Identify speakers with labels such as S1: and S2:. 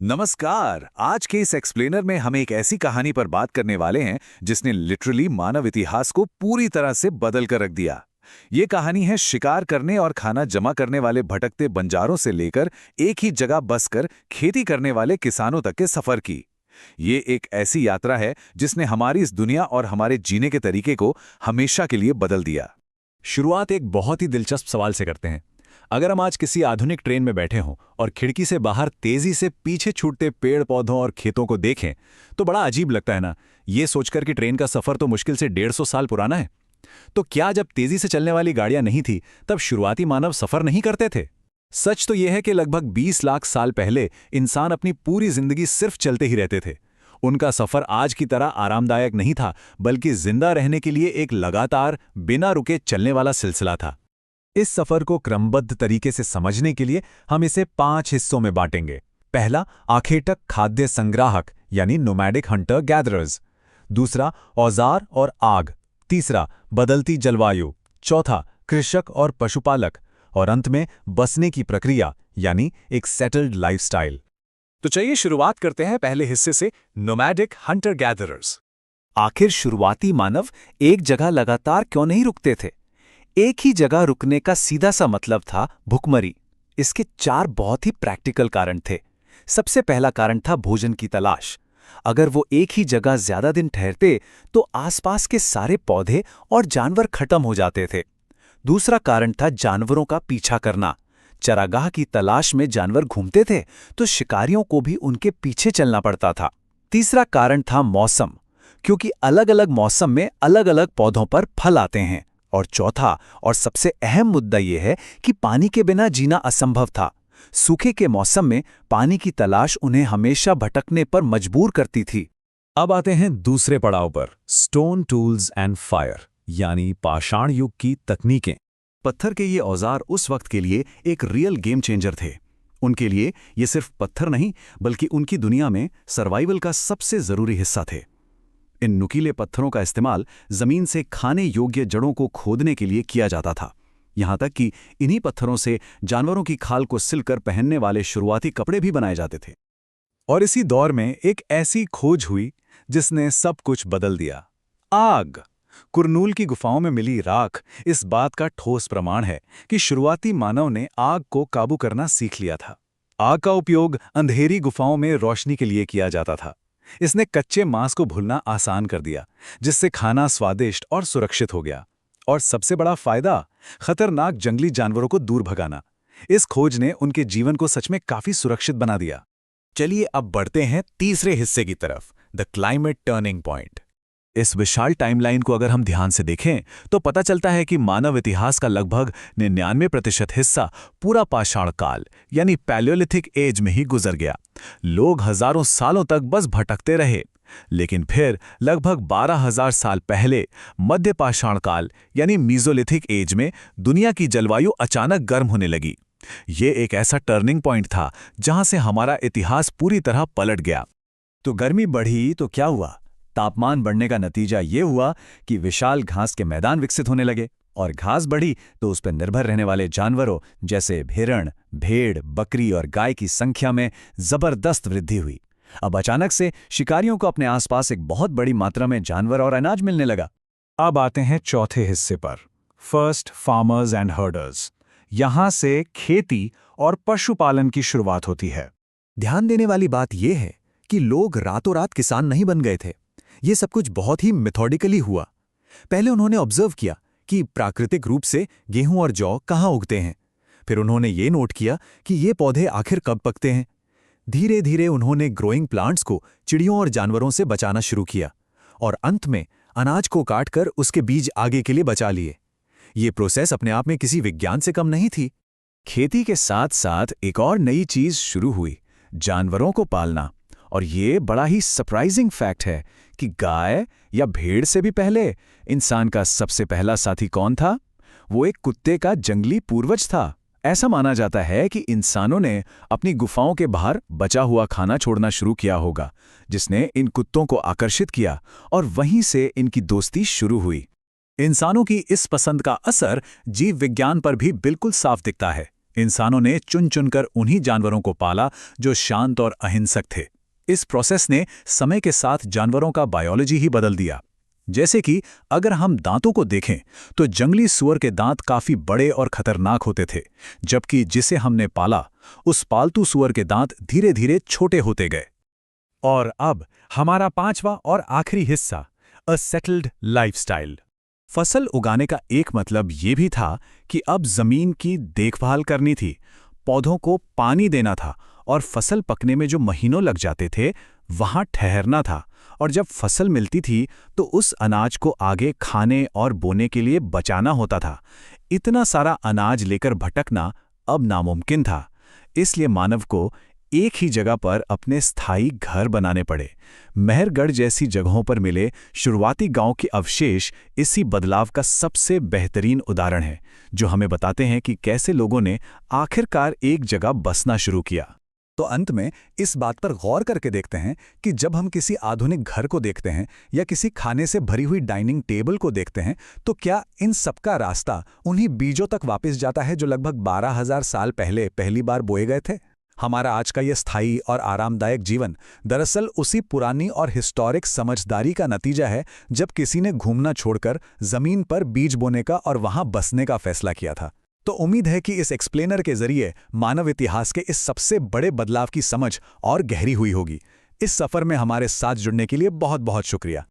S1: नमस्कार। आज के इस एक्सप्लेनर में हम एक ऐसी कहानी पर बात करने वाले हैं जिसने लिटरली मानव इतिहास को पूरी तरह से बदल कर रख दिया। ये कहानी है शिकार करने और खाना जमा करने वाले भटकते बंजारों से लेकर एक ही जगह बसकर खेती करने वाले किसानों तक के सफर की। ये एक ऐसी यात्रा है जिसने हमारी इस दुनिया और हमारे जीने के तरीके को हमेशा के लिए बदल दिया।
S2: शुरुआत एक बहुत ही दिलचस्प सवाल से करते हैं। अगर हम आज किसी आधुनिक ट्रेन में बैठे हों और खिड़की से बाहर तेजी से पीछे छूटते पेड़ पौधों और खेतों को देखें तो बड़ा अजीब लगता है ना, ये सोचकर कि ट्रेन का सफर तो मुश्किल से 150 साल पुराना है। तो क्या जब तेजी से चलने वाली गाड़ियां नहीं थी तब शुरुआती मानव सफर नहीं करते थे? सच तो यह है कि लगभग 20 लाख साल पहले इंसान अपनी पूरी जिंदगी सिर्फ चलते ही रहते थे। उनका सफर आज की तरह आरामदायक नहीं था, बल्कि जिंदा रहने के लिए एक लगातार बिना रुके चलने वाला सिलसिला था। इस सफर को क्रमबद्ध तरीके से समझने के लिए हम इसे 5 हिस्सों में बांटेंगे। पहला, आखेटक खाद्य संग्राहक यानी नोमैडिक हंटर गैदरर्स। दूसरा, औजार और आग। तीसरा, बदलती जलवायु। चौथा, कृषक और पशुपालक। और अंत में बसने की प्रक्रिया यानी एक सेटल्ड लाइफस्टाइल।
S1: तो चलिए शुरुआत करते हैं पहले हिस्से से, नोमैडिक हंटर गैदरर्स।
S3: आखिर शुरुआती मानव एक जगह लगातार क्यों नहीं रुकते थे? एक ही जगह रुकने का सीधा सा मतलब था भुखमरी। इसके 4 बहुत ही प्रैक्टिकल कारण थे। सबसे पहला कारण था भोजन की तलाश। अगर वो एक ही जगह ज्यादा दिन ठहरते तो आसपास के सारे पौधे और जानवर खत्म हो जाते थे। दूसरा कारण था जानवरों का पीछा करना। चरागाह की तलाश में जानवर घूमते थे तो शिकारियों को भी उनके पीछे चलना पड़ता था। तीसरा कारण था मौसम, क्योंकि अलग अलग मौसम में अलग अलग पौधों पर फल आते हैं। और चौथा और सबसे अहम मुद्दा यह है कि पानी के बिना जीना असंभव था। सूखे के मौसम में पानी की तलाश उन्हें हमेशा भटकने पर मजबूर करती थी।
S2: अब आते हैं दूसरे पड़ाव पर, स्टोन टूल्स एंड फायर यानी पाषाण युग की तकनीकें।
S3: पत्थर के ये औजार उस वक्त के लिए एक रियल गेम चेंजर थे। उनके लिए ये सिर्फ पत्थर नहीं बल्कि उनकी दुनिया में सर्वाइवल का सबसे जरूरी हिस्सा थे। इन नुकीले पत्थरों का इस्तेमाल जमीन से खाने योग्य जड़ों को खोदने के लिए किया जाता था। यहां तक कि इन्हीं पत्थरों से जानवरों की खाल को सिलकर पहनने वाले शुरुआती कपड़े भी बनाए जाते थे।
S2: और इसी दौर में एक ऐसी खोज हुई जिसने सब कुछ बदल दिया, आग। कुरनूल की गुफाओं में मिली राख इस बात का ठोस प्रमाण है कि शुरुआती मानव ने आग को काबू करना सीख लिया था। आग का उपयोग अंधेरी गुफाओं में रोशनी के लिए किया जाता था। इसने कच्चे मांस को भूनना आसान कर दिया, जिससे खाना स्वादिष्ट और सुरक्षित हो गया। और सबसे बड़ा फायदा, खतरनाक जंगली जानवरों को दूर भगाना। इस खोज ने उनके जीवन को सच में काफी सुरक्षित बना दिया।
S3: चलिए अब बढ़ते हैं तीसरे हिस्से की तरफ, द क्लाइमेट टर्निंग पॉइंट।
S2: इस विशाल टाइमलाइन को अगर हम ध्यान से देखें तो पता चलता है कि मानव इतिहास का लगभग 99% हिस्सा पूरा पाषाण काल यानी पैलियोलिथिक एज में ही गुजर गया। लोग हजारों सालों तक बस भटकते रहे, लेकिन फिर लगभग 12,000 साल पहले मध्य पाषाण काल यानी मीजोलिथिक एज में दुनिया की जलवायु अचानक गर्म होने लगी। ये एक ऐसा टर्निंग पॉइंट था जहां से हमारा इतिहास पूरी तरह पलट गया।
S3: तो गर्मी बढ़ी तो क्या हुआ? तापमान बढ़ने का नतीजा ये हुआ कि विशाल घास के मैदान विकसित होने लगे, और घास बढ़ी तो उस पर निर्भर रहने वाले जानवरों जैसे हिरण, भेड़, बकरी और गाय की संख्या में जबरदस्त वृद्धि हुई। अब अचानक से शिकारियों को अपने आसपास एक बहुत बड़ी मात्रा में जानवर और अनाज मिलने लगा।
S2: अब आते हैं चौथे हिस्से पर, फर्स्ट फार्मर्स एंड हर्डर्स। यहां से खेती और पशुपालन की शुरुआत होती है।
S3: ध्यान देने वाली बात यह है कि लोग रातों रात किसान नहीं बन गए थे। ये सब कुछ बहुत ही मेथोडिकली हुआ। पहले उन्होंने ऑब्जर्व किया कि प्राकृतिक रूप से गेहूं और जौ कहाँ उगते हैं। फिर उन्होंने ये नोट किया कि ये पौधे आखिर कब पकते हैं। धीरे धीरे उन्होंने ग्रोइंग प्लांट्स को चिड़ियों और जानवरों से बचाना शुरू किया, और अंत में अनाज को काटकर उसके बीज आगे के लिए बचा लिए। ये प्रोसेस अपने आप में किसी विज्ञान से कम नहीं थी। खेती के साथ साथ एक और नई चीज शुरू हुई, जानवरों को पालना। और ये बड़ा ही सरप्राइजिंग फैक्ट है कि गाय या भेड़ से भी पहले इंसान का सबसे पहला साथी कौन था? वो एक कुत्ते का जंगली पूर्वज था। ऐसा माना जाता है कि इंसानों ने अपनी गुफाओं के बाहर बचा हुआ खाना छोड़ना शुरू किया होगा, जिसने इन कुत्तों को आकर्षित किया, और वहीं से इनकी दोस्ती शुरू हुई। इंसानों की इस पसंद का असर जीव विज्ञान पर भी बिल्कुल साफ दिखता है।
S2: इंसानों ने चुन चुनकर उन्हीं जानवरों को पाला जो शांत और अहिंसक थे। इस प्रोसेस ने समय के साथ जानवरों का बायोलॉजी ही बदल दिया। जैसे कि अगर हम दांतों को देखें तो जंगली सूअर के दांत काफी बड़े और खतरनाक होते थे, जबकि जिसे हमने पाला उस पालतू सूअर के दांत धीरे धीरे छोटे होते गए।
S3: और अब हमारा पांचवा और आखिरी हिस्सा, अ सेटल्ड लाइफस्टाइल। फसल उगाने का एक मतलब ये भी था कि अब जमीन की देखभाल करनी थी, पौधों को पानी देना था और फसल पकने में जो महीनों लग जाते थे वहां ठहरना था। और जब फसल मिलती थी तो उस अनाज को आगे खाने और बोने के लिए बचाना होता था। इतना सारा अनाज लेकर भटकना अब नामुमकिन था, इसलिए मानव को एक ही जगह पर अपने स्थायी घर बनाने पड़े। मेहरगढ़ जैसी जगहों पर मिले शुरुआती गांव के अवशेष इसी बदलाव का सबसे बेहतरीन उदाहरण है, जो हमें बताते हैं कि कैसे लोगों ने आखिरकार एक जगह बसना शुरू किया। तो अंत में इस बात पर गौर करके देखते हैं कि जब हम किसी आधुनिक घर को देखते हैं या किसी खाने से भरी हुई डाइनिंग टेबल को देखते हैं, तो क्या इन सबका रास्ता उन्हीं बीजों तक वापस जाता है जो लगभग 12,000 साल पहले पहली बार बोए गए थे? हमारा आज का ये स्थायी और आरामदायक जीवन दरअसल उसी पुरानी और हिस्टोरिक समझदारी का नतीजा है, जब किसी ने घूमना छोड़कर जमीन पर बीज बोने का और वहां बसने का फैसला किया था। तो उम्मीद है कि इस एक्सप्लेनर के जरिए मानव इतिहास के इस सबसे बड़े बदलाव की समझ और गहरी हुई होगी। इस सफर में हमारे साथ जुड़ने के लिए बहुत बहुत शुक्रिया।